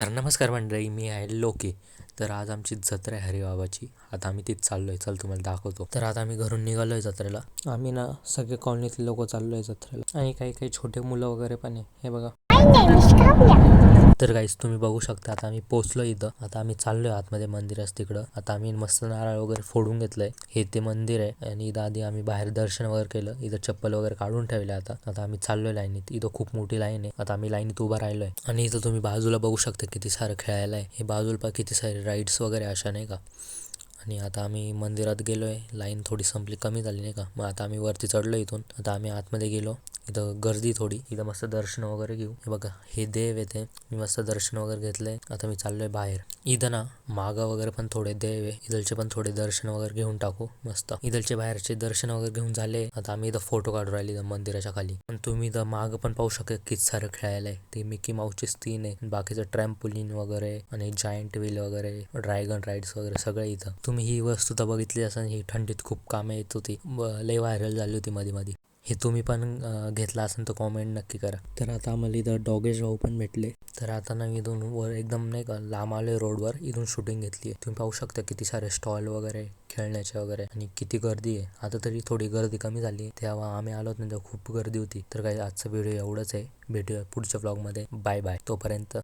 तर नमस्कार मंडळी, मी आहे लोके. तर आज आमची जत्रा आहे हरिबाबाची. आता आम्ही तिथे चाललोय. चल तुम्हाला दाखवतो. तर आता आम्ही घरून निघालोय जत्रेला. आम्ही ना सगळे कॉलनीतले लोक चाललोय जत्रेला आणि काही काही छोटे मुलं वगैरे पण आहे. हे बघा. तर गाईस तुम्ही बघू शकता आता आम्ही पोहोचलो इथं. आता आम्ही चाललोय आतमध्ये मंदिरात तिकडं. आता आम्ही मस्त नारळ वगैरे फोडून घेतलंय. हे ते मंदिर आहे आणि इथं आधी आम्ही बाहेर दर्शन वगैरे केलं. इथं चप्पल वगैरे काढून ठेवले. आता आम्ही चाललोय लाईनीत. इथं खूप मोठी लाईन आहे. आता आम्ही लाईनीत उभा राहिलोय आणि इथं तुम्ही बाजूला बघू शकता किती सारं खेळायला आहे. हे बाजूला किती सारे राईड्स वगैरे अशा नाही का. आणि आता आम्ही मंदिरात गेलोय. लाईन थोडी संपली, कमी झाली नाही का. मग आता आम्ही वरती चढलो इथून. आता आम्ही आतमध्ये गेलो. इथं गर्दी थोडी. इथं मस्त दर्शन वगैरे घेऊ. हे बघा, हे देव येते. मी मस्त दर्शन वगैरे घेतलंय. आता मी चाललोय बाहेर. इथं ना मागं वगैरे पण थोडे देव आहे. इथलचे पण थोडे दर्शन वगैरे घेऊन टाकू मस्त. इथलचे बाहेरचे दर्शन वगैरे घेऊन झाले. आता आम्ही इथं फोटो काढू राहिले मंदिराच्या खाली. पण तुम्ही इथं मागं पण पाहू शकता किती सारं खेळायला आहे. ते मिकी माऊसची स्क्रीन आहे. बाकीचं ट्रॅम्पोलिन वगैरे आणि जायंट व्हील वगैरे, ड्रॅगन राईड्स वगैरे सगळं इथं. तुम्ही ही वस्तू तर बघितली असेल. ही थंडीत खूप कामे येत होती. लय व्हायरल झाली होती मध्ये मध्ये. हे तुम्ही पण घेतला असेल तर कॉमेंट नक्की करा. तर आता आम्हाला इथं डॉगेश भाऊ पण भेटले. तर आता ना इथून वर एकदम नाही का लांब आलोय रोडवर. इथून शूटिंग घेतली आहे. तुम्ही पाहू शकता किती सारे स्टॉल वगैरे खेळण्याचे वगैरे आणि किती गर्दी आहे. आता तरी थोडी गर्दी कमी झाली. तेव्हा आम्ही आलो ना तेव्हा खूप गर्दी होती. तर काही आजचा व्हिडिओ एवढंच आहे. भेटूया पुढच्या व्लॉगमध्ये. Bye bye. तोपर्यंत